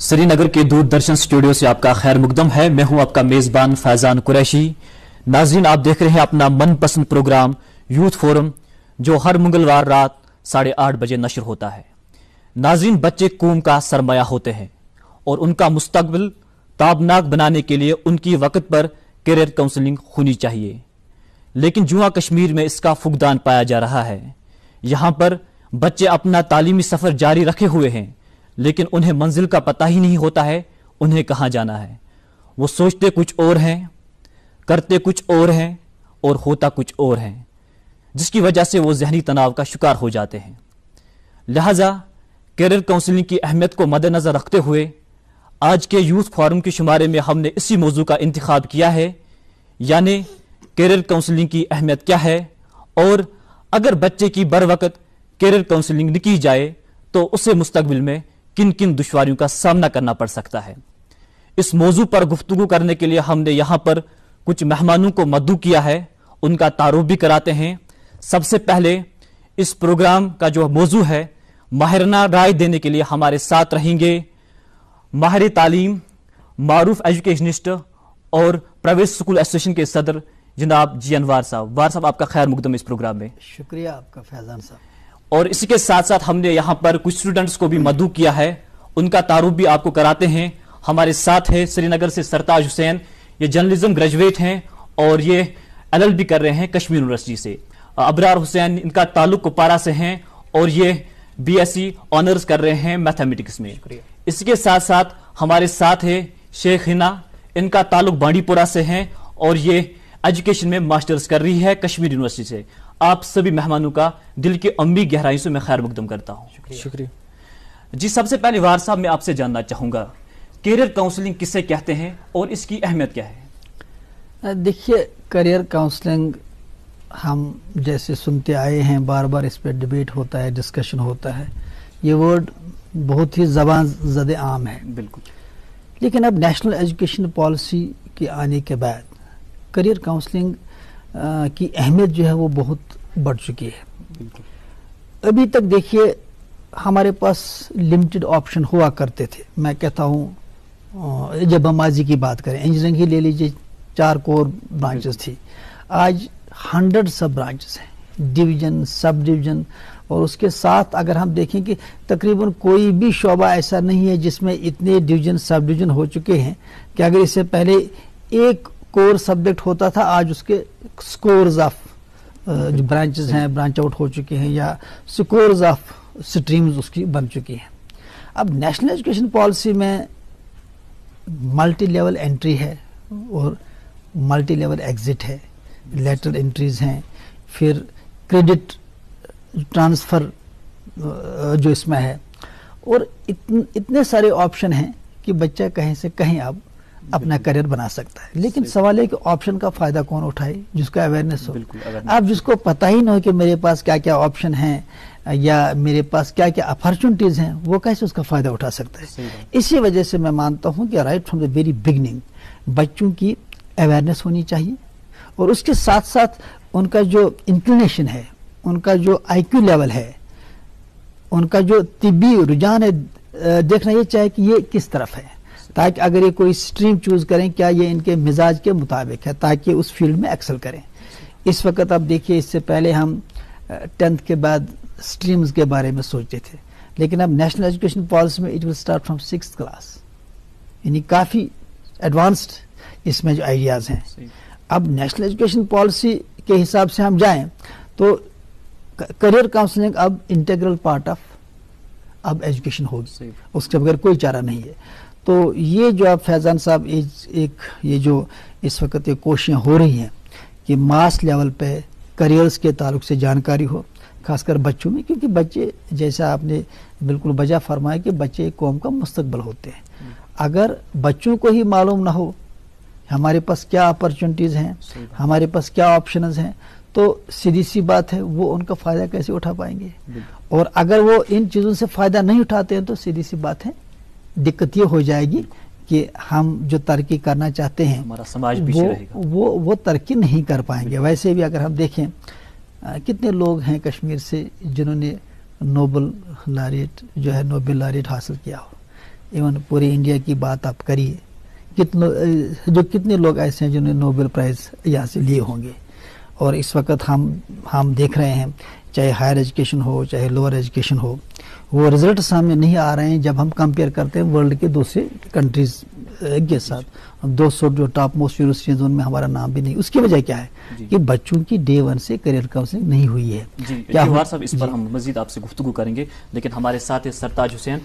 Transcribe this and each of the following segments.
श्री नगर के दूरदर्शन स्टूडियो से आपका खैर मुकदम है। मैं हूं आपका मेजबान फैजान कुरैशी। नाजरीन, आप देख रहे हैं अपना मनपसंद प्रोग्राम यूथ फोरम, जो हर मंगलवार रात 8:30 बजे नशर होता है। नाजरीन, बच्चे कौम का सरमाया होते हैं और उनका मुस्तकबिल ताबनाक बनाने के लिए उनकी वक्त पर कैरियर काउंसलिंग होनी चाहिए, लेकिन जुआ कश्मीर में इसका फुकदान पाया जा रहा है। यहां पर बच्चे अपना तालीमी सफर जारी रखे हुए हैं, लेकिन उन्हें मंजिल का पता ही नहीं होता है उन्हें कहां जाना है। वो सोचते कुछ और हैं, करते कुछ और हैं और होता कुछ और हैं, जिसकी वजह से वो जहनी तनाव का शिकार हो जाते हैं। लिहाजा कैरियर काउंसलिंग की अहमियत को मद्देनजर रखते हुए आज के यूथ फोरम के शुमारे में हमने इसी मौजू का इंतखाब किया है, यानी कैरियर काउंसलिंग की अहमियत क्या है और अगर बच्चे की बर वक्त कैरियर काउंसलिंग न की जाए तो उसे मुस्तकबिल में किन किन दुश्वारियों का सामना करना पड़ सकता है। इस मौजू पर गुफ्तगू करने के लिए हमने यहां पर कुछ मेहमानों को मद्दू किया है, उनका तारुफ भी कराते हैं। सबसे पहले इस प्रोग्राम का जो मौजू है, माहिराना राय देने के लिए हमारे साथ रहेंगे माहिर तालीम, मारूफ एजुकेशनिस्ट और प्राइवेट स्कूल एसोसिएशन के सदर जनाब जी अनवार साहब। वार साहब, आपका खैर मुकदम इस प्रोग्राम में। शुक्रिया आपका फैजान साहब। और इसी के साथ साथ हमने यहाँ पर कुछ स्टूडेंट्स को भी मदऊ किया है, उनका तारुफ भी आपको कराते हैं। हमारे साथ है श्रीनगर से सरताज हुसैन, ये जर्नलिज्म ग्रेजुएट हैं और ये LLB कर रहे हैं कश्मीर यूनिवर्सिटी से। अबरार हुसैन, इनका ताल्लुक कुपवारा से हैं और ये BSc ऑनर्स कर रहे हैं मैथमेटिक्स में। इसके साथ साथ हमारे साथ है शेख हिना, इनका ताल्लुक बांडीपुरा से हैं और ये एजुकेशन में मास्टर्स कर रही है कश्मीर यूनिवर्सिटी से। आप सभी मेहमानों का दिल की अम्मी गहराई से मैं खैर मुकदम करता हूं। शुक्रिया जी। सबसे पहले वार साहब, मैं आपसे जानना चाहूंगा कैरियर काउंसलिंग किसे कहते हैं और इसकी अहमियत क्या है? देखिए, करियर काउंसलिंग हम जैसे सुनते आए हैं, बार बार इस पर डिबेट होता है, डिस्कशन होता है, ये वर्ड बहुत ही ज़बान ज़द आम है। बिल्कुल। लेकिन अब नेशनल एजुकेशन पॉलिसी के आने के बाद करियर काउंसलिंग की अहमियत जो है वो बहुत बढ़ चुकी है। अभी तक देखिए, हमारे पास लिमिटेड ऑप्शन हुआ करते थे। मैं कहता हूँ, जब हम माजी की बात करें, इंजीनियरिंग ही ले लीजिए, 4 कोर ब्रांचेस थी, आज 100 सब ब्रांचेस हैं, डिवीजन, सब डिवीजन। और उसके साथ अगर हम देखें कि तकरीबन कोई भी शोबा ऐसा नहीं है जिसमें इतने डिवीजन, सब डिवीजन हो चुके हैं कि अगर इससे पहले एक कोर सब्जेक्ट होता था, आज उसके स्कोर्स ऑफ जो ब्रांचेस हैं, ब्रांच आउट हो चुके हैं, या स्कोर्स ऑफ स्ट्रीम्स उसकी बन चुकी हैं। अब नेशनल एजुकेशन पॉलिसी में मल्टी लेवल एंट्री है और मल्टी लेवल एग्जिट है, लेटरल एंट्रीज हैं, फिर क्रेडिट ट्रांसफ़र जो इसमें है, और इतने सारे ऑप्शन हैं कि बच्चा कहीं से कहीं अब अपना करियर बना सकता है। लेकिन सवाल है कि ऑप्शन का फायदा कौन उठाए, जिसका अवेयरनेस हो। अब जिसको पता ही ना हो कि मेरे पास क्या क्या ऑप्शन हैं या मेरे पास क्या क्या अपॉर्चुनिटीज हैं, वो कैसे उसका फायदा उठा सकता है। इसी वजह से मैं मानता हूं कि right from the very beginning बच्चों की अवेयरनेस होनी चाहिए, और उसके साथ साथ उनका जो इंक्लिनेशन है, उनका जो IQ लेवल है, उनका जो तिब्बी रुझान है, देखना ये चाहे कि ये किस तरफ है, ताकि अगर ये कोई स्ट्रीम चूज करें, क्या ये इनके मिजाज के मुताबिक है, ताकि उस फील्ड में एक्सेल करें। इस वक्त आप देखिए, इससे पहले हम 10th के बाद स्ट्रीम्स के बारे में सोचते थे, लेकिन अब नेशनल एजुकेशन पॉलिसी में it will start from 6th class, यानी काफ़ी एडवांस्ड इसमें जो आइडियाज हैं। अब नेशनल एजुकेशन पॉलिसी के हिसाब से हम जाएं तो करियर काउंसलिंग अब इंटीग्रल पार्ट ऑफ अब एजुकेशन होगी, उसके बगैर कोई चारा नहीं है। तो ये जो आप फैजान साहब ये जो इस वक्त ये कोशिशें हो रही हैं कि मास लेवल पे करियर्स के ताल्लुक से जानकारी हो, खासकर बच्चों में, क्योंकि बच्चे, जैसा आपने बिल्कुल बजा फरमाया कि बच्चे कौम का मुस्तकबिल होते हैं। अगर बच्चों को ही मालूम ना हो हमारे पास क्या अपॉर्चुनिटीज़ हैं, हमारे पास क्या ऑप्शंस हैं, तो सीधी सी बात है वो उनका फ़ायदा कैसे उठा पाएंगे। और अगर वो इन चीज़ों से फ़ायदा नहीं उठाते हैं तो सीधी सी बात है दिक्कत ये हो जाएगी कि हम जो तरक्की करना चाहते हैं, हमारा समाज पीछे रहेगा, वो तरक्की नहीं कर पाएंगे। वैसे भी अगर हम देखें कितने लोग हैं कश्मीर से जिन्होंने नोबेल लॉरेट हासिल किया हो, इवन पूरे इंडिया की बात आप करिए, कितने लोग ऐसे हैं जिन्होंने नोबेल प्राइज यहाँ से लिए होंगे। और इस वक्त हम देख रहे हैं, चाहे हायर एजुकेशन हो चाहे लोअर एजुकेशन हो, वो रिजल्ट सामने नहीं आ रहे हैं जब हम कंपेयर करते हैं वर्ल्ड के दूसरे कंट्रीज के साथ। 200 जो टॉप मोस्ट यूनिवर्सिटीज उनमें हमारा नाम भी नहीं। उसकी वजह क्या है कि बच्चों की डे 1 से करियर काउंसलिंग नहीं हुई है। क्या साहब, इस पर हम मजीद आपसे गुफ्तगू करेंगे, लेकिन हमारे साथ है सरताज हुसैन।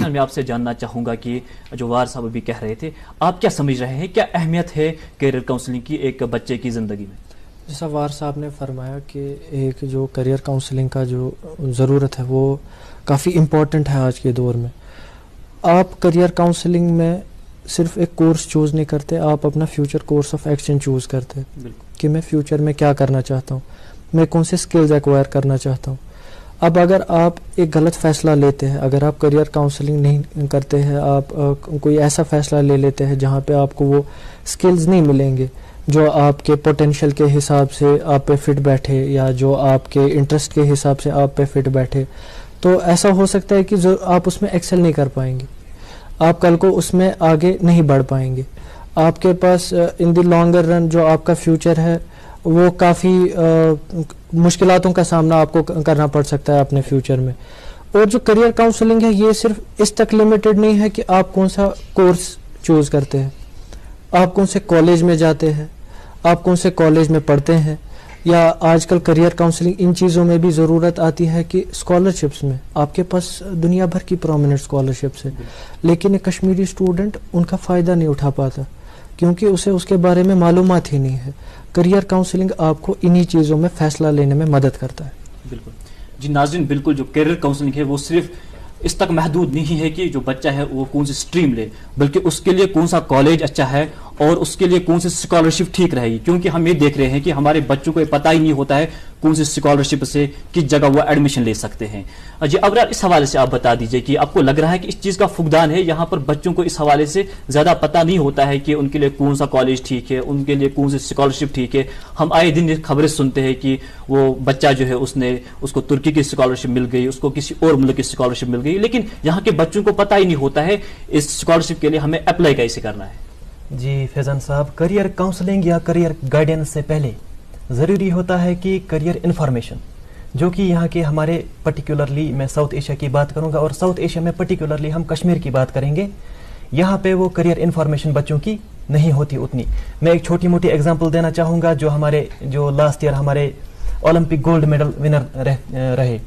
मैं आपसे जानना चाहूँगा कि जो वार साहब अभी कह रहे थे, आप क्या समझ रहे हैं, क्या अहमियत है करियर काउंसलिंग की एक बच्चे की ज़िंदगी में? जैसा वार साहब ने फरमाया कि एक जो करियर काउंसलिंग का जो ज़रूरत है वो काफ़ी इम्पॉर्टेंट है आज के दौर में। आप करियर काउंसलिंग में सिर्फ एक कोर्स चूज़ नहीं करते, आप अपना future course of action choose करते हैं कि मैं फ्यूचर में क्या करना चाहता हूँ, मैं कौन से स्किल्स एक्वायर करना चाहता हूँ। अब अगर आप एक गलत फ़ैसला लेते हैं, अगर आप करियर काउंसलिंग नहीं करते हैं, आप कोई ऐसा फ़ैसला ले लेते हैं जहाँ पे आपको वो स्किल्स नहीं मिलेंगे जो आपके पोटेंशियल के हिसाब से आप पे फिट बैठे या जो आपके इंटरेस्ट के हिसाब से आप पे फिट बैठे, तो ऐसा हो सकता है कि जो आप उसमें एक्सेल नहीं कर पाएंगे, आप कल को उसमें आगे नहीं बढ़ पाएंगे। आपके पास इन द लॉन्गर रन जो आपका फ्यूचर है वो काफ़ी मुश्किलातों का सामना आपको करना पड़ सकता है अपने फ्यूचर में। और जो करियर काउंसलिंग है ये सिर्फ इस तक लिमिटेड नहीं है कि आप कौन सा कोर्स चूज़ करते हैं, आप कौन से कॉलेज में जाते हैं, आप कौन से कॉलेज में पढ़ते हैं, या आजकल करियर काउंसलिंग इन चीज़ों में भी ज़रूरत आती है कि स्कॉलरशिप्स में आपके पास दुनिया भर की प्रोमिनेंट स्कॉलरशिप्स है, लेकिन एक कश्मीरी स्टूडेंट उनका फ़ायदा नहीं उठा पाता क्योंकि उसे उसके बारे में मालूमात ही नहीं है। करियर काउंसलिंग आपको इन्हीं चीज़ों में फ़ैसला लेने में मदद करता है। बिल्कुल जी नाज़रीन, बिल्कुल जो करियर काउंसलिंग है वो सिर्फ इस तक महदूद नहीं है कि जो बच्चा है वो कौन सी स्ट्रीम ले, बल्कि उसके लिए कौन सा कॉलेज अच्छा है और उसके लिए कौन सी स्कॉलरशिप ठीक रहेगी। क्योंकि हम ये देख रहे हैं कि हमारे बच्चों को पता ही नहीं होता है कौन सी स्कॉलरशिप से किस जगह वो एडमिशन ले सकते हैं। जी अबरार, इस हवाले से आप बता दीजिए कि आपको लग रहा है कि इस चीज़ का फुकदान है, यहाँ पर बच्चों को इस हवाले से ज़्यादा पता नहीं होता है कि उनके लिए कौन सा कॉलेज ठीक है, उनके लिए कौन सी स्कॉलरशिप ठीक है। हम आए दिन खबरें सुनते हैं कि वो बच्चा जो है उसको तुर्की की स्कॉलरशिप मिल गई, उसको किसी और मुल्क की स्कॉलरशिप मिल गई, लेकिन यहाँ के बच्चों को पता ही नहीं होता है इस स्कॉलरशिप के लिए हमें अप्लाई कैसे करना है। जी फैज़ान साहब, करियर काउंसलिंग या करियर गाइडेंस से पहले ज़रूरी होता है कि करियर इन्फॉर्मेशन, जो कि यहाँ के हमारे पर्टिकुलरली मैं साउथ एशिया की बात करूँगा और साउथ एशिया में पर्टिकुलरली हम कश्मीर की बात करेंगे, यहाँ पे वो करियर इन्फॉर्मेशन बच्चों की नहीं होती उतनी। मैं एक छोटी मोटी एग्जांपल देना चाहूँगा। जो लास्ट ईयर हमारे ओलंपिक गोल्ड मेडल विनर रहे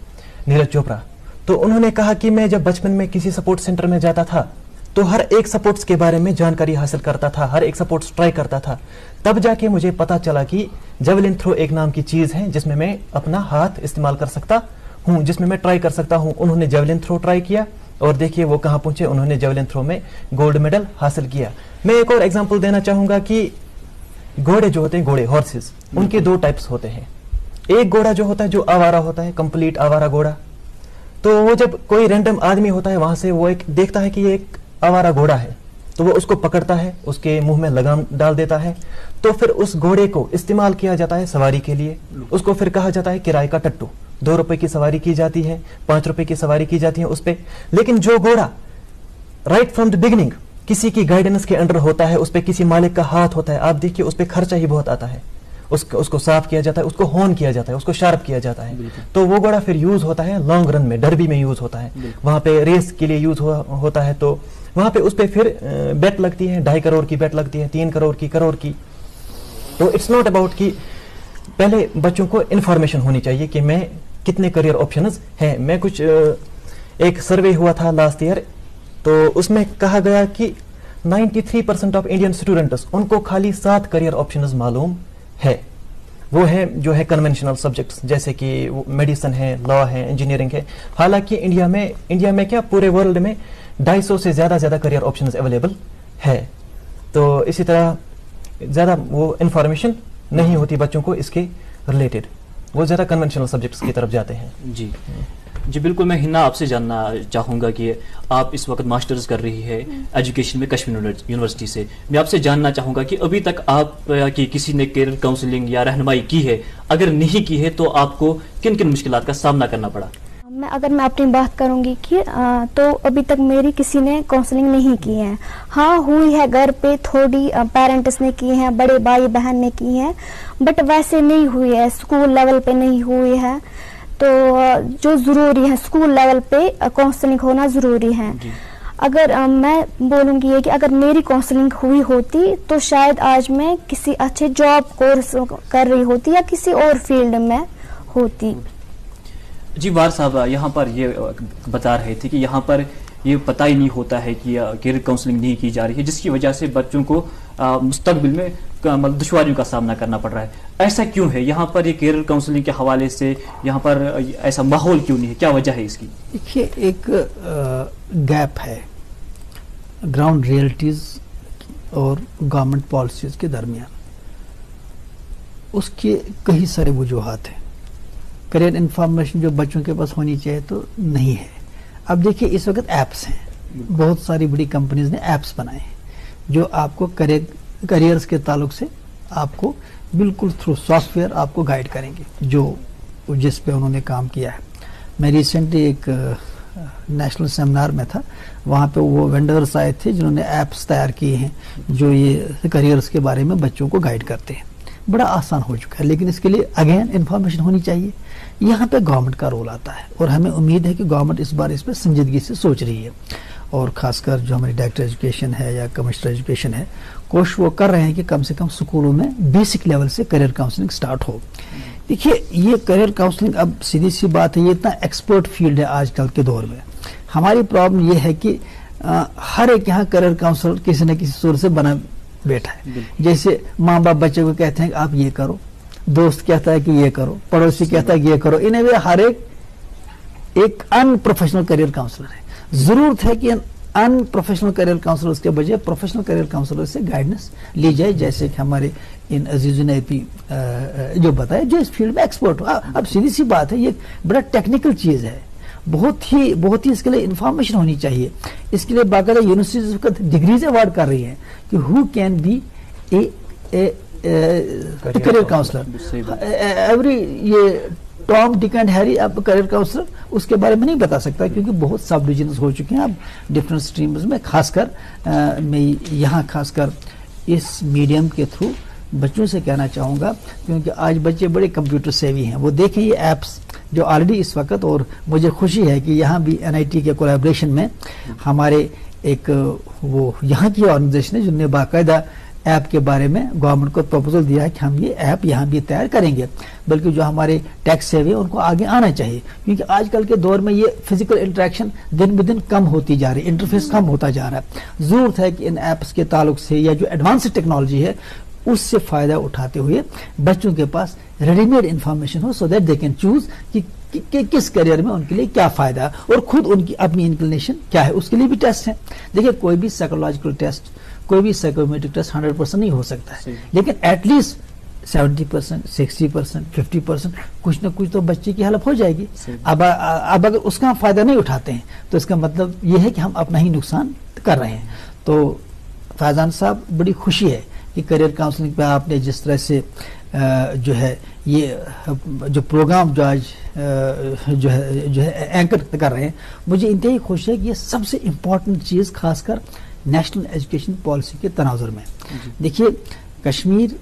नीरज चोपड़ा, तो उन्होंने कहा कि मैं जब बचपन में किसी सपोर्ट सेंटर में जाता था तो हर एक सपोर्ट्स के बारे में जानकारी हासिल करता था, हर एक सपोर्ट्स ट्राई करता था, तब जाके मुझे पता चला कि जेवलिन थ्रो एक नाम की चीज़ है जिसमें मैं अपना हाथ इस्तेमाल कर सकता हूँ, जिसमें मैं ट्राई कर सकता हूँ। उन्होंने जेवलिन थ्रो ट्राई किया और देखिए वो कहाँ पहुँचे, उन्होंने जेवलिन थ्रो में गोल्ड मेडल हासिल किया। मैं एक और एग्जाम्पल देना चाहूँगा कि घोड़े जो होते हैं, घोड़े हॉर्सेस, उनके 2 टाइप्स होते हैं। एक घोड़ा जो होता है जो आवारा होता है, कंप्लीट आवारा घोड़ा, तो वो जब कोई रैंडम आदमी होता है वहाँ से वो एक देखता है कि ये एक आवारा घोड़ा है, तो वो उसको पकड़ता है, उसके मुंह में लगाम डाल देता है, तो फिर उस घोड़े को इस्तेमाल किया जाता है सवारी के लिए। उसको फिर कहा जाता है किराए का टट्टू। 2 रुपए की सवारी की जाती है, 5 रुपए की सवारी की जाती है उस पर। लेकिन जो घोड़ा राइट फ्रॉम द बिगिनिंग किसी की गाइडेंस के अंडर होता है, उस पर किसी मालिक का हाथ होता है, आप देखिए उस पर खर्चा ही बहुत आता है, उसको साफ किया जाता है, उसको होन किया जाता है, उसको शार्प किया जाता है, तो वो घोड़ा फिर यूज होता है लॉन्ग रन में, डर्बी में यूज होता है, वहां पे रेस के लिए यूज होता है। तो वहां पे उस पे फिर बेट लगती है, 2.5 करोड़ की बेट लगती है, 3 करोड़ की, करोड़ की। तो इट्स नॉट अबाउट कि पहले बच्चों को इन्फॉर्मेशन होनी चाहिए कि मैं कितने करियर ऑप्शंस हैं। मैं कुछ एक सर्वे हुआ था लास्ट ईयर, तो उसमें कहा गया कि 93% ऑफ इंडियन स्टूडेंट्स उनको खाली 7 करियर ऑप्शंस मालूम है। वो है जो है कन्वेंशनल सब्जेक्ट्स, जैसे कि मेडिसिन है, लॉ है, इंजीनियरिंग है। हालांकि इंडिया में क्या पूरे वर्ल्ड में 250 से ज्यादा करियर ऑप्शंस अवेलेबल है। तो इसी तरह ज्यादा वो इंफॉर्मेशन नहीं होती बच्चों को इसके रिलेटेड, वो ज्यादा कन्वेंशनल सब्जेक्ट्स की तरफ जाते हैं। जी बिल्कुल। मैं हिना आपसे जानना चाहूँगा कि आप इस वक्त मास्टर्स कर रही है एजुकेशन में कश्मीर यूनिवर्सिटी से। मैं आपसे जानना चाहूँगा कि अभी तक आप कि किसी ने करियर काउंसलिंग या रहनुमाई की है, अगर नहीं की है तो आपको किन किन मुश्किलात का सामना करना पड़ा? میں اگر میں اپنی بات کروں گی کہ تو ابھی تک میری کسی نے کاؤنسلنگ نہیں کی ہے. ہاں ہوئی ہے گھر پہ تھوڑی, پیرنٹس نے کی ہیں, بڑے بھائی بہن نے کی ہیں, بٹ ویسے نہیں ہوئی ہے, اسکول لیول پہ نہیں ہوئی ہے. تو جو ضروری ہے اسکول لیول پہ کاؤنسلنگ ہونا ضروری ہے. اگر میں بولوں گی یہ کہ اگر میری کاؤنسلنگ ہوئی ہوتی تو شاید آج میں کسی اچھے جاب کورس کر رہی ہوتی یا کسی اور فیلڈ میں ہوتی. جی وار صاحب, یہاں پر یہ بتا رہے تھے کہ یہاں پر یہ پتہ ہی نہیں ہوتا ہے کہ کیریئر کاؤنسلنگ نہیں کی جا رہی ہے, جس کی وجہ سے بچوں کو مستقبل میں دشواریوں کا سامنا کرنا پڑ رہا ہے. ایسا کیوں ہے یہاں پر یہ کیریئر کاؤنسلنگ کے حوالے سے یہاں پر ایسا ماحول کیوں نہیں ہے, کیا وجہ ہے اس کی؟ دیکھیے ایک گیپ ہے گراؤنڈ ریئلٹیز اور گورنمنٹ پالیسیز کے درمیان. اس کے کئی سارے وجوہات ہیں. کریئر انفارمیشن جو بچوں کے پاس ہونی چاہیے تو نہیں ہے. اب دیکھیے اس وقت ایپس ہیں, بہت ساری بڑی کمپنیز نے ایپس بنائے ہیں جو آپ کو کریئرز کے تعلق سے آپ کو بالکل تھرو سافٹ ویئر آپ کو گائیڈ کریں گے جو جس پہ انہوں نے کام کیا ہے. میں ریسنٹلی ایک نیشنل سیمینار میں تھا, وہاں پہ وہ وینڈرز آئے تھے جنہوں نے ایپس تیار کیے ہیں جو یہ کریئرز کے بارے میں بچوں کو گائیڈ کرتے ہیں. بڑا آسان ہو چکا ہے, لیکن اس کے لیے اگین انفارمیشن ہونی چاہیے. یہاں پہ گورنمنٹ کا رول آتا ہے اور ہمیں امید ہے کہ گورنمنٹ اس بار اس پہ سنجیدگی سے سوچ رہی ہے, اور خاص کر جو ہماری ڈائریکٹر ایجوکیشن ہے یا کمسٹر ایجوکیشن ہے, کوشش وہ کر رہے ہیں کہ کم سے کم سکولوں میں بیسک لیول سے کریئر کاؤنسلنگ سٹارٹ ہو. دیکھیے یہ کریئر کاؤنسلنگ اب سیدھی سی بات ہے, یہ اتنا ایکسپرٹ فیلڈ ہے آج کل کے دور میں. ہماری پرابلم یہ ہے کہ ہر ایک یہاں کریئر کاؤنسلر کسی نہ کسی صورت سے بنا بیٹھا ہے. جیسے ماں باپ بچے کو کہتے ہیں کہ آپ یہ کرو, دوست کہتا ہے کہ یہ کرو, پڑوسی کہتا ہے کہ یہ کرو. انہیں بھی ہر ایک ان پروفیشنل کریئر کاؤنسلر ہے. ضرورت ہے کہ ان پروفیشنل کریئر کاؤنسلر کے بجائے پروفیشنل کریئر کاؤنسلر سے گائیڈنس لی جائے, جیسے کہ ہمارے ان عزیزوں نے بھی جو بتایا جو اس فیلڈ میں ایکسپرٹ ہو. اب سیدھی سی بات ہے, یہ بڑا ٹیکنیکل چیز ہے, بہت ہی اس کے لیے انفارمیشن ہونی چاہیے. اس کے لیے باقاعدہ یونیورسٹیز وقت ڈگریز ایوارڈ کر رہی ہیں کہ who can be a career counsellor. Every یہ ٹام ڈک اینڈ ہیری اب کریئر کاؤنسلر اس کے بارے میں نہیں بتا سکتا, کیونکہ بہت سب ڈویژنز ہو چکے ہیں اب ڈفرینٹ اسٹریمز میں. خاص کر میں یہاں خاص کر اس میڈیم کے تھرو بچوں سے کہنا چاہوں گا, کیونکہ آج بچے بڑے کمپیوٹر سیوی ہیں. وہ دیکھیں یہ ایپس جو آلریڈی اس وقت, اور مجھے خوشی ہے کہ یہاں بھی NIT کے کولیبریشن میں ہمارے ایک وہ یہاں کی آرگنائزیشن ہے جن نے باقاعدہ ایپ کے بارے میں گورنمنٹ کو پروپوزل دیا ہے کہ ہم یہ ایپ یہاں بھی تیار کریں گے. بلکہ جو ہمارے ٹیکس سیوی ان کو آگے آنا چاہیے, کیونکہ آج کل کے دور میں یہ فزیکل انٹریکشن دن بدن کم ہوتی جا رہی ہے, انٹرفیس کم ہوتا جا رہا ہے. ضرورت ہے کہ ان ایپس کے تعلق سے یا جو ایڈوانس ٹیکنالوجی ہے اس سے فائدہ اٹھاتے ہوئے بچوں کے پاس ریڈی میڈ انفارمیشن ہو, so that they can choose کہ کس کیریئر میں ان کے لیے کیا فائدہ ہے, اور خود ان کی اپنی انکلینیشن کیا ہے. اس کے لیے بھی ٹیسٹ ہیں. دیکھیے کوئی بھی سائیکولوجیکل ٹیسٹ, کوئی بھی سائیکومیٹرک ٹیسٹ 100% نہیں ہو سکتا ہے, لیکن ایٹ لیسٹ 70%, 60%, 50% کچھ نہ کچھ تو بچے کی ہیلپ ہو جائے گی. اب اگر اس کا فائدہ نہیں اٹھاتے ہیں تو اس کا مطلب یہ ہے کہ ہم اپنا ہی نقصان کر رہے ہیں. تو فیضان صاحب بڑی خوشی ہے کہ کریئر کاؤنسلنگ پہ آپ نے جس طرح سے جو ہے یہ جو پروگرام جو آج جو ہے اینکر کر رہے ہیں, مجھے انتہائی خوشی ہے کہ یہ سب سے امپورٹنٹ چیز خاص کر نیشنل ایجوکیشن پالیسی کے تناظر میں. دیکھیے کشمیر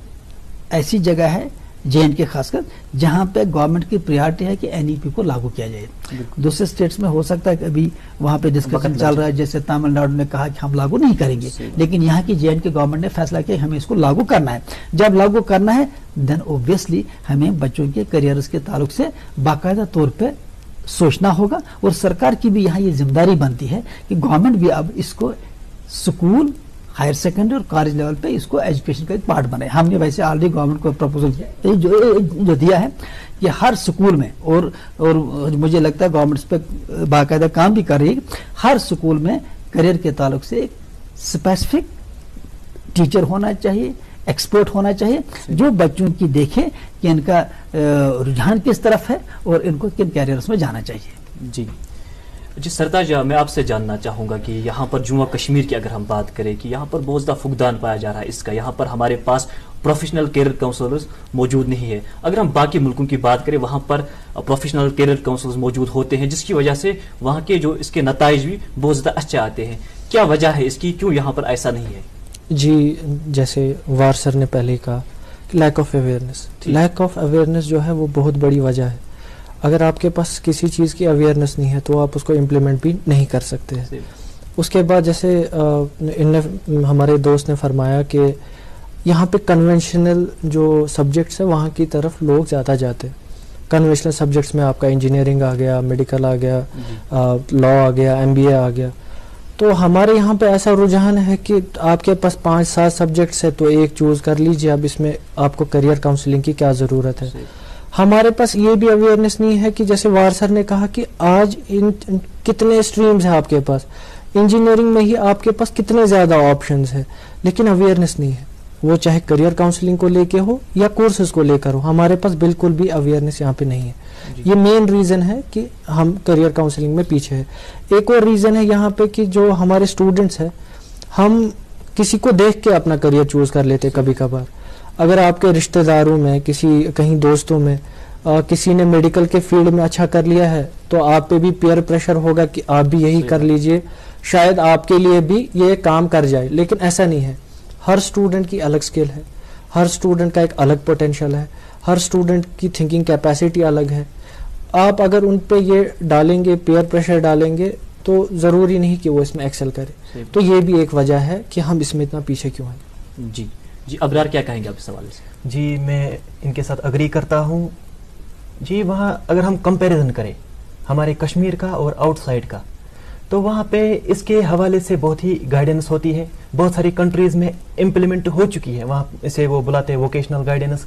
ایسی جگہ ہے JNK خاص کر جہاں پہ گورنمنٹ کی پریارٹی ہے کہ NEP کو لاگو کیا جائے. دوسرے اسٹیٹس میں ہو سکتا ہے کہ ابھی وہاں پہ ڈسکشن چل رہا ہے, جیسے تامل ناڈو نے کہا کہ ہم لاگو نہیں کریں گے, لیکن یہاں کی JNK گورنمنٹ نے فیصلہ کیا کہ ہمیں اس کو لاگو کرنا ہے. جب لاگو کرنا ہے دین اوبویسلی ہمیں بچوں کے کریئرز کے تعلق سے باقاعدہ طور پہ سوچنا ہوگا, اور سرکار کی بھی یہاں یہ ذمہ داری بنتی ہے کہ گورنمنٹ بھی اب اس کو اسکول, ہائر سیکنڈری اور کالج لیول پہ اس کو ایجوکیشن کا ایک پارٹ بنائے. ہم نے ویسے آلریڈی گورنمنٹ کو پروپوزل جو دیا ہے کہ ہر اسکول میں, اور مجھے لگتا ہے گورنمنٹ اس پہ باقاعدہ کام بھی کر رہی ہے, ہر اسکول میں کریئر کے تعلق سے ایک اسپیسیفک ٹیچر ہونا چاہیے, ایکسپرٹ ہونا چاہیے, جو بچوں کی دیکھے کہ ان کا رجحان کس طرف ہے اور ان کو کن کیریئرز میں جانا چاہیے. جی جی سرتاج، میں آپ سے جاننا چاہوں گا کہ یہاں پر جموں کشمیر کی اگر ہم بات کریں کہ یہاں پر بہت زیادہ فقدان پایا جا رہا ہے اس کا، یہاں پر ہمارے پاس پروفیشنل کیریئر کاؤنسلرز موجود نہیں ہے. اگر ہم باقی ملکوں کی بات کریں وہاں پر پروفیشنل کیریئر کاؤنسلرز موجود ہوتے ہیں، جس کی وجہ سے وہاں کے جو اس کے نتائج بھی بہت زیادہ اچھے آتے ہیں. کیا وجہ ہے اس کی، کیوں یہاں پر ایسا نہیں ہے؟ جی جیسے وار سر نے پہلے کہا lack of awareness, lack of awareness جو ہے وہ بہت بڑی وجہ ہے. اگر آپ کے پاس کسی چیز کی اویئرنیس نہیں ہے تو آپ اس کو امپلیمنٹ بھی نہیں کر سکتے. اس کے بعد جیسے ہمارے دوست نے فرمایا کہ یہاں پہ کنونشنل جو سبجیکٹس ہیں وہاں کی طرف لوگ زیادہ جاتے ہیں. کنونشنل سبجیکٹس میں آپ کا انجینئرنگ آ گیا، میڈیکل آ گیا، لا آ گیا، MBA آ گیا. تو ہمارے یہاں پہ ایسا رجحان ہے کہ آپ کے پاس 5-7 سبجیکٹس ہے تو ایک چوز کر لیجیے، اب اس میں آپ کو کریئر کاؤنسلنگ کی کیا ضرورت ہے. ہمارے پاس یہ بھی اویئرنیس نہیں ہے کہ جیسے وار سر نے کہا کہ آج کتنے اسٹریمز ہیں آپ کے پاس، انجینئرنگ میں ہی آپ کے پاس کتنے زیادہ آپشنز ہیں، لیکن اویئرنیس نہیں ہے. وہ چاہے کریئر کاؤنسلنگ کو لے کے ہو یا کورسز کو لے کر ہو، ہمارے پاس بالکل بھی اویئرنیس یہاں پہ نہیں ہے. یہ مین ریزن ہے کہ ہم کریئر کاؤنسلنگ میں پیچھے ہیں. ایک اور ریزن ہے یہاں پہ کہ جو ہمارے اسٹوڈنٹس ہیں، ہم کسی کو دیکھ کے اپنا کریئر چوز کر لیتے. کبھی کبھار اگر آپ کے رشتہ داروں میں، کہیں دوستوں میں کسی نے میڈیکل کے فیلڈ میں اچھا کر لیا ہے تو آپ پہ بھی پیئر پریشر ہوگا کہ آپ بھی یہی کر لیجئے، شاید آپ کے لیے بھی یہ کام کر جائے. لیکن ایسا نہیں ہے. ہر اسٹوڈنٹ کی الگ اسکل ہے، ہر اسٹوڈنٹ کا ایک الگ پوٹینشیل ہے، ہر اسٹوڈنٹ کی تھنکنگ کیپیسٹی الگ ہے. آپ اگر ان پہ یہ ڈالیں گے، پیئر پریشر ڈالیں گے، تو ضروری نہیں کہ وہ اس میں ایکسل کرے. تو یہ بھی ایک وجہ ہے کہ ہم اس میں اتنا پیچھے کیوں ہیں. جی ابرار کیا کہیں گے آپ اس حوالے سے؟ جی میں ان کے ساتھ اگری کرتا ہوں. جی وہاں اگر ہم کمپیریزن کریں ہمارے کشمیر کا اور آؤٹ سائڈ کا، تو وہاں پہ اس کے حوالے سے بہت ہی گائیڈنس ہوتی ہے. بہت ساری کنٹریز میں امپلیمنٹ ہو چکی ہے. وہاں اسے وہ بلاتے ہیں ووکیشنل گائیڈنس،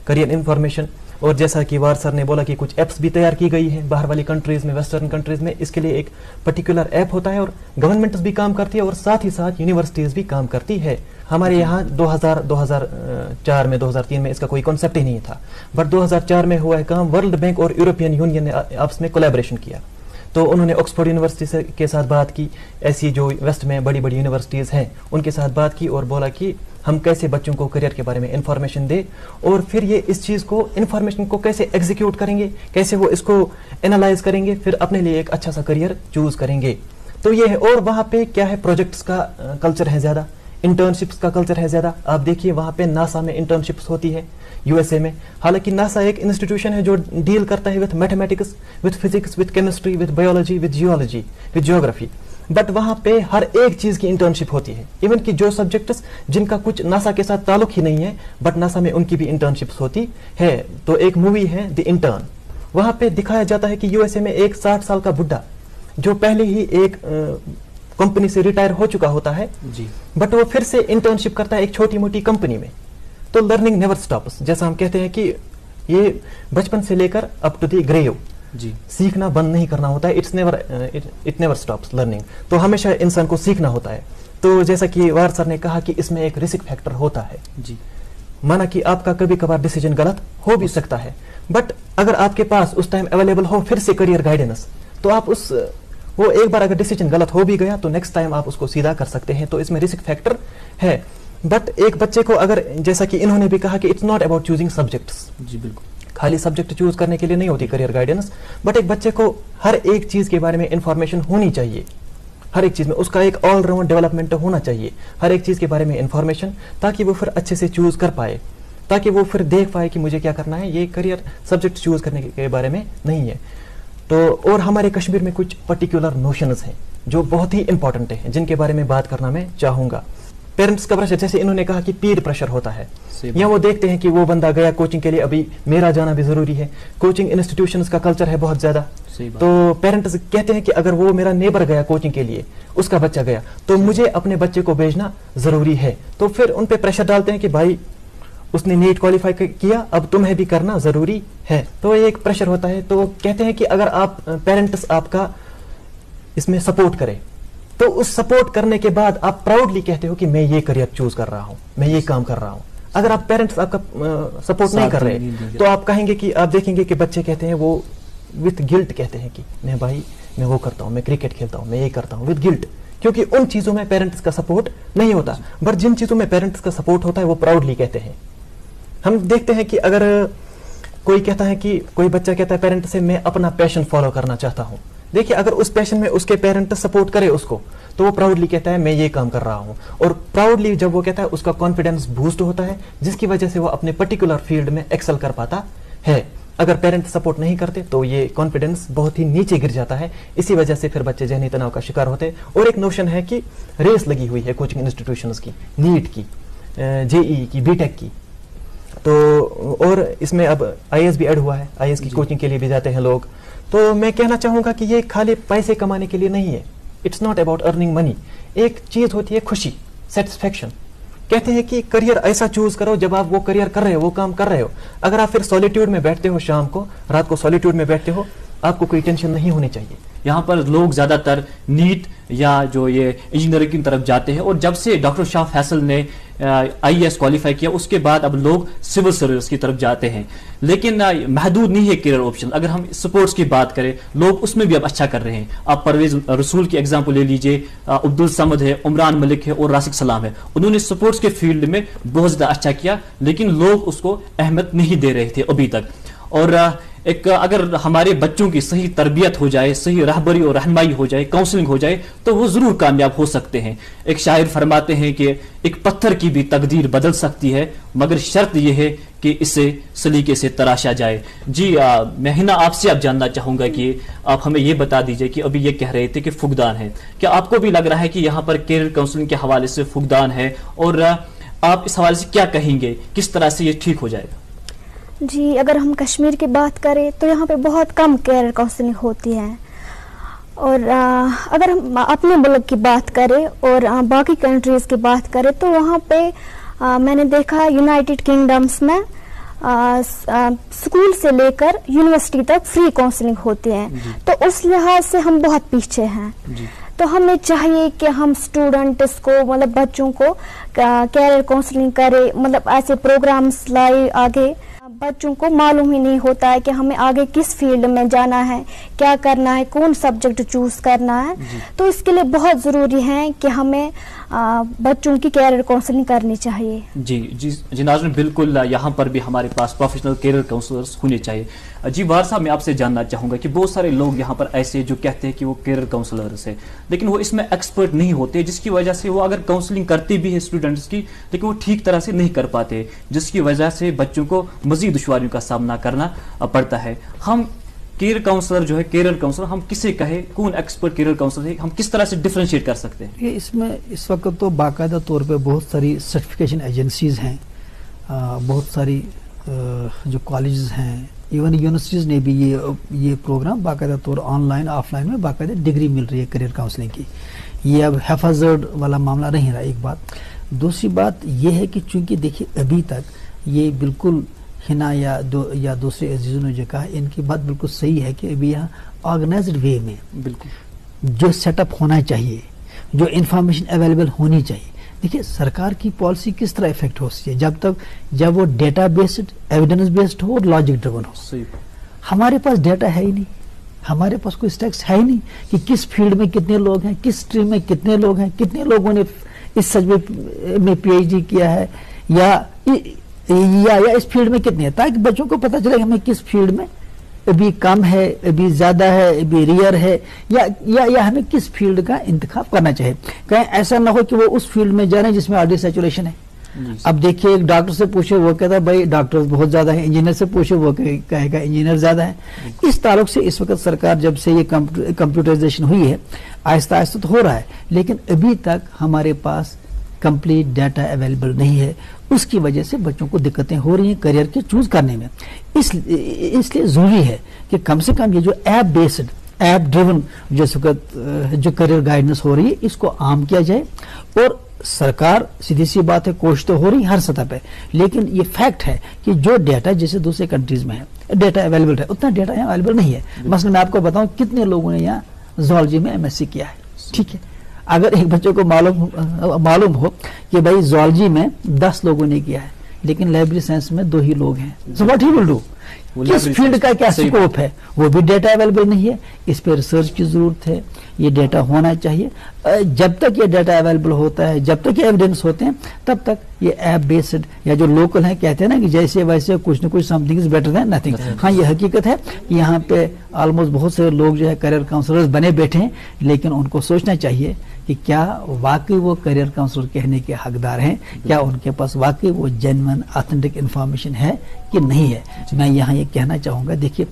کریئر انفارمیشن. اور جیسا کہ وار سر نے بولا کہ کچھ ایپس بھی تیار کی گئی ہیں باہر والی کنٹریز میں، ویسٹرن کنٹریز میں. اس کے لیے ایک پرٹیکولر ایپ ہوتا ہے اور گورنمنٹس بھی کام کرتی ہے اور ساتھ ہی ساتھ یونیورسٹیز بھی کام کرتی ہے. ہمارے یہاں 2004 میں 2003 میں اس کا کوئی کانسیپٹ ہی نہیں تھا، بٹ 2004 میں ہوا ہے کام. ورلڈ بینک اور یورپین یونین نے آپس میں کولیبریشن کیا، تو انہوں نے آکسفورڈ یونیورسٹی کے ساتھ بات کی، ایسی جو ویسٹ میں بڑی بڑی یونیورسٹیز ہیں ان کے ساتھ بات کی اور بولا کہ ہم کیسے بچوں کو کریئر کے بارے میں انفارمیشن دے، اور پھر یہ اس چیز کو انفارمیشن کو کیسے ایگزیکیوٹ کریں گے، کیسے وہ اس کو انالائز کریں گے، پھر اپنے لیے ایک اچھا سا کریئر چوز کریں گے. تو یہ ہے. اور وہاں پہ کیا ہے، پروجیکٹس کا کلچر ہے زیادہ، انٹرنشپس کا کلچر ہے زیادہ. آپ دیکھیے وہاں پہ ناسا میں انٹرنشپس ہوتی ہے USA میں. حالانکہ ناسا ایک انسٹیٹیوشن ہے جو ڈیل کرتا ہے with mathematics, with physics, with chemistry, with biology, with geology, with geography. But وہاں پہ ہر ایک چیز کی انٹرنشپ ہوتی ہے. ایون کہ جو سبجیکٹس جن کا کچھ ناسا کے ساتھ تعلق ہی نہیں ہے بٹ ناسا میں ان کی بھی انٹرنشپس ہوتی ہے. تو ایک مووی ہے دی انٹرن، وہاں پہ دکھایا جاتا ہے کہ USA میں ایک 60 سال کا بڈھا جو پہلے ہی ایک کمپنی سے ریٹائر ہو چکا ہوتا ہے، بٹ وہ پھر سے انٹرنشپ کرتا ہے ایک چھوٹی موٹی کمپنی میں. تو لرننگ نیور سٹاپس، جیسا ہم کہتے ہیں کہ یہ بچپن سے لے کر اپ ٹو دی گریو، سیکھنا بند نہیں کرنا ہوتا ہے. It never stops learning. تو ہمیشہ انسان کو سیکھنا ہوتا ہے. تو جیسا کہ وار سر نے کہا کہ اس میں ایک رسک فیکٹر ہوتا ہے، مانا کہ آپ کا کبھی کبھار ڈیسیجن غلط ہو بھی سکتا ہے، بٹ اگر آپ کے پاس اس ٹائم اویلیبل ہو پھر سے کریئر گائیڈنس، تو آپ وہ ایک بار اگر ڈیسیجن غلط ہو بھی گیا تو نیکسٹ ٹائم آپ اس کو سیدھا کر سکتے ہیں. تو اس میں رسک فیکٹر ہے. بٹ ایک بچے کو اگر، جیسا کہ انہوں نے بھی کہا کہ it's not about choosing subjects, بالکل خالی سبجیکٹ چوز کرنے کے لیے نہیں ہوتی کریئر گائیڈنس، بٹ ایک بچے کو ہر ایک چیز کے بارے میں انفارمیشن ہونی چاہیے. ہر ایک چیز میں اس کا ایک آل راؤنڈ ڈیولپمنٹ ہونا چاہیے، ہر ایک چیز کے بارے میں انفارمیشن، تاکہ وہ پھر اچھے سے چوز کر پائے، تاکہ وہ پھر دیکھ پائے کہ مجھے کیا کرنا ہے. یہ کریئر سبجیکٹ چوز کرنے کے بارے میں نہیں ہے. تو اور ہمارے کشمیر میں کچھ پرٹیکولر نوشنز ہیں جو بہت ہی امپورٹنٹ ہیں، جن کے بارے میں بات کرنا میں چاہوں گا. پیرنٹس کا پریشر، جیسے انہوں نے کہا کہ پیر پریشر ہوتا ہے، یا وہ دیکھتے ہیں کہ وہ بندہ گیا کوچنگ کے لیے، ابھی میرا جانا بھی ضروری ہے. کوچنگ انسٹیٹیوشنز کا کلچر ہے بہت زیادہ. تو پیرنٹس کہتے ہیں کہ اگر وہ میرا نیبر گیا کوچنگ کے لیے، اس کا بچہ گیا، تو مجھے اپنے بچے کو بھیجنا ضروری ہے. تو پھر ان پہ پریشر ڈالتے ہیں کہ بھائی اس نے نیٹ کوالیفائی کیا، اب تمہیں بھی کرنا ضروری ہے. تو یہ ایک پریشر ہوتا ہے. تو کہتے ہیں کہ اگر آپ پیرنٹس آپ کا اس میں سپورٹ کرے، تو اس سپورٹ کرنے کے بعد آپ پراؤڈلی کہتے ہو کہ میں یہ کریئر چوز کر رہا ہوں، میں یہ کام کر رہا ہوں. اگر آپ پیرنٹس آپ کا سپورٹ نہیں کر رہے تو آپ کہیں گے کہ آپ دیکھیں گے کہ بچے کہتے ہیں، وہ وتھ گلٹ کہتے ہیں کہ میں بھائی मैं वो करता हूँ, मैं क्रिकेट खेलता हूँ, मैं ये करता हूँ, विद गिल्ट, क्योंकि उन चीज़ों में पेरेंट्स का सपोर्ट नहीं होता। बट जिन चीज़ों में पेरेंट्स का सपोर्ट होता है वो प्राउडली कहते हैं। हम देखते हैं कि अगर कोई कहता है कि कोई बच्चा कहता है पेरेंट से मैं अपना पैशन फॉलो करना चाहता हूँ, देखिए अगर उस पैशन में उसके पेरेंट सपोर्ट करे उसको, तो वो प्राउडली कहता है मैं ये काम कर रहा हूँ, और प्राउडली जब वो कहता है उसका कॉन्फिडेंस बूस्ट होता है, जिसकी वजह से वो अपने पर्टिकुलर फील्ड में एक्सेल कर पाता है। अगर पेरेंट सपोर्ट नहीं करते तो ये कॉन्फिडेंस बहुत ही नीचे गिर जाता है, इसी वजह से फिर बच्चे जहनी तनाव का शिकार होते हैं। और एक नोशन है कि रेस लगी हुई है कोचिंग इंस्टीट्यूशंस की, नीट की, जेई की, बीटेक की, तो और इसमें अब आईएएस भी ऐड हुआ है, आईएएस की कोचिंग के लिए भी जाते हैं लोग। तो मैं कहना चाहूँगा कि ये खाली पैसे कमाने के लिए नहीं है, it's not about earning money. एक चीज़ होती है खुशी, सेटिस्फेक्शन। कहते हैं कि करियर ऐसा चूज करो जब आप वो करियर कर रहे हो, वो काम कर रहे हो। अगर आप फिर सॉलिट्यूड में बैठते हो, शाम को रात को सॉलिट्यूड में बैठते हो, आपको कोई टेंशन नहीं होनी चाहिए। यहाँ पर लोग ज्यादातर नीट या जो ये इंजीनियरिंग की तरफ जाते हैं, और जब से डॉक्टर शाह फैसल ने आईएएस क्वालिफाई किया उसके बाद अब लोग सिविल सर्विस की तरफ जाते हैं। लेकिन महदूद नहीं है करियर ऑप्शन। अगर हम स्पोर्ट्स की बात करें, लोग उसमें भी अब अच्छा कर रहे हैं। आप परवेज रसूल की एग्जाम्पल ले लीजिए, अब्दुल समद है, उमरान मलिक है और राशिद सलाम है। उन्होंने स्पोर्ट्स के फील्ड में बहुत ज्यादा अच्छा किया, लेकिन लोग उसको अहमियत नहीं दे रहे थे अभी तक। और एक अगर हमारे बच्चों की सही तरबियत हो जाए, सही रहबरी और रहनुमाई हो जाए, काउंसलिंग हो जाए, तो वो जरूर कामयाब हो सकते हैं। एक शायर फरमाते हैं कि एक पत्थर की भी तकदीर बदल सकती है, मगर शर्त यह है कि इसे सलीके से तराशा जाए। जी मैं हिना आपसे अब जानना चाहूंगा कि आप हमें ये बता दीजिए कि अभी ये कह रहे थे कि फुकदान है, क्या आपको भी लग रहा है कि यहाँ पर कैरियर काउंसलिंग के हवाले से फुकदान है, और आप इस हवाले से क्या कहेंगे, किस तरह से ये ठीक हो जाएगा? जी, अगर हम कश्मीर की बात करें तो यहाँ पे बहुत कम कैरियर काउंसलिंग होती है। और अगर हम अपने मुल्क की बात करें और बाकी कंट्रीज़ की बात करें तो वहाँ पे मैंने देखा यूनाइटेड किंगडम्स में स्कूल से लेकर यूनिवर्सिटी तक फ्री काउंसलिंग होती है। तो उस लिहाज से हम बहुत पीछे हैं। तो हमें चाहिए कि हम स्टूडेंट्स को, मतलब बच्चों को कैरियर काउंसलिंग करें, मतलब ऐसे प्रोग्राम्स लाए आगे। बच्चों को मालूम ही नहीं होता है कि हमें आगे किस फील्ड में जाना है, क्या करना है, कौन सब्जेक्ट चूज करना है। तो इसके लिए बहुत ज़रूरी है कि हमें बच्चों की कैरियर काउंसलिंग करनी चाहिए। जी जी जी नाज़रीन, बिल्कुल यहाँ पर भी हमारे पास प्रोफेशनल कैरियर काउंसलर्स होने चाहिए। जी वार साहब, मैं आपसे जानना चाहूँगा कि बहुत सारे लोग यहाँ पर ऐसे जो कहते हैं कि वो कैरियर काउंसलर्स है, लेकिन वो इसमें एक्सपर्ट नहीं होते, जिसकी वजह से वो अगर काउंसलिंग करते भी है स्टूडेंट्स की, लेकिन वो ठीक तरह से नहीं कर पाते, जिसकी वजह से बच्चों को मजीद दुश्वारियों का सामना करना पड़ता है। हम कैरियर काउंसलर जो है, कैरियर काउंसलर हम किसे कहे, कौन एक्सपर्ट कैरियर काउंसलर है, हम किस तरह से डिफरेंशिएट कर सकते हैं? ये इसमें इस वक्त तो बाकायदा तौर पे बहुत सारी सर्टिफिकेशन एजेंसीज हैं, बहुत सारी जो कॉलेजेस हैं, इवन यूनिवर्सिटीज़ ने भी ये प्रोग्राम बाकायदा तौर ऑनलाइन ऑफलाइन में बाकायदा डिग्री मिल रही है कैरियर काउंसलिंग की। ये अब हैफाजर्ड वाला मामला नहीं रहा, एक बात। दूसरी बात ये है कि चूंकि देखिए अभी तक ये बिल्कुल हिना या दूसरे अजीजों ने जो कहा, इनकी बात बिल्कुल सही है कि अभी यहाँ ऑर्गेनाइज्ड वे में बिल्कुल जो सेटअप होना चाहिए, जो इंफॉर्मेशन अवेलेबल होनी चाहिए। देखिए सरकार की पॉलिसी किस तरह इफेक्ट हो सकती है जब वो डेटा बेस्ड, एविडेंस बेस्ड हो और लॉजिक ड्रिवन हो। हमारे पास डेटा है ही नहीं, हमारे पास कोई स्टैटिस्टिक्स है ही नहीं कि किस फील्ड में कितने लोग हैं, किस स्ट्रीम में कितने लोग हैं, कितने लोगों ने इस सब्जेक्ट में पीएचडी किया है या इस फील्ड में कितने हैं, ताकि बच्चों को पता चले हमें किस फील्ड में अभी कम है, अभी ज्यादा है, अभी रियर है, या हमें किस फील्ड का इंतखाब करना चाहिए। कहीं ऐसा ना हो कि वो उस फील्ड में जा रहे हैं जिसमें ऑलरेडी सैचुरेशन है। अब देखिए एक डॉक्टर से पूछे वो कहता है भाई डॉक्टर बहुत ज्यादा है, इंजीनियर से पूछे वो कहेगा इंजीनियर ज्यादा है। इस ताल्लुक से इस वक्त सरकार जब से ये कंप्यूटराइजेशन हुई है, आहिस्ता आहिस्ता तो हो रहा है, लेकिन अभी तक हमारे पास कंप्लीट डाटा अवेलेबल नहीं है। उसकी वजह से बच्चों को दिक्कतें हो रही हैं करियर के चूज करने में। इसलिए जरूरी है कि कम से कम ये जो ऐप बेस्ड, ऐप ड्रिवन जो करियर गाइडेंस हो रही है, इसको आम किया जाए। और सरकार, सीधी सी बात है, कोशिश तो हो रही हर सतह पे, लेकिन ये फैक्ट है कि जो डाटा जैसे दूसरे कंट्रीज में है, डाटा अवेलेबल है, उतना डाटा यहाँ अवेलेबल नहीं है। मसलन मैं आपको बताऊं कितने लोगों ने यहाँ ज़ूलॉजी में एमएससी किया है, ठीक है। अगर एक बच्चे को मालूम हो कि भाई ज़ूलॉजी में 10 लोगों ने किया है, लेकिन लाइब्रेरी साइंस में 2 ही लोग हैं, so what he will do? किस फील्ड का क्या स्कोप है, वो भी डेटा अवेलेबल नहीं है। इस पे रिसर्च की जरूरत है, ये डेटा होना चाहिए। जब तक ये डेटा अवेलेबल होता है, जब तक ये एविडेंस होते हैं, तब तक ये ऐप बेस्ड या जो लोकल हैं कहते हैं ना कि जैसे वैसे कुछ न कुछ something is better than nothing. हाँ, ये हकीकत है कि यहाँ पे ऑलमोस्ट बहुत से लोग जो है करियर काउंसलर्स बने बैठे हैं, लेकिन उनको सोचना चाहिए कि क्या वाकई वो करियर काउंसलर कहने के हकदार हैं, क्या उनके पास वाकई वो जेन्युइन ऑथेंटिक इंफॉर्मेशन है कि नहीं है। मैं यहाँ ये कहना चाहूँगा, देखिए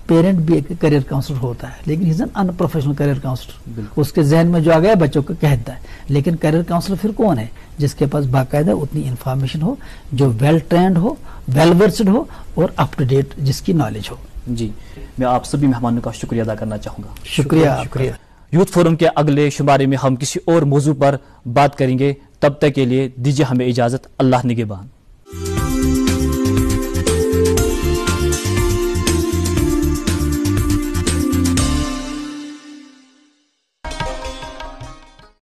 पेरेंट भी एक करियर काउंसलर होता है, लेकिन is an unprofessional career counsellor. उसके जहन में जो आ गया बच्चों को कहता है, लेकिन करियर काउंसलर फिर कौन है? जिसके पास बाकायदा उतनी इंफॉर्मेशन हो, जो वेल ट्रेंड हो, वेल वर्स्ड हो और अप टू डेट जिसकी नॉलेज हो। जी, मैं आप सभी मेहमानों का शुक्रिया अदा करना चाहूँगा। शुक्रिया। यूथ फोरम के अगले शुमारे में हम किसी और मौजू पर बात करेंगे। तब तक के लिए दीजिए हमें इजाज़त। अल्लाह निगहबान।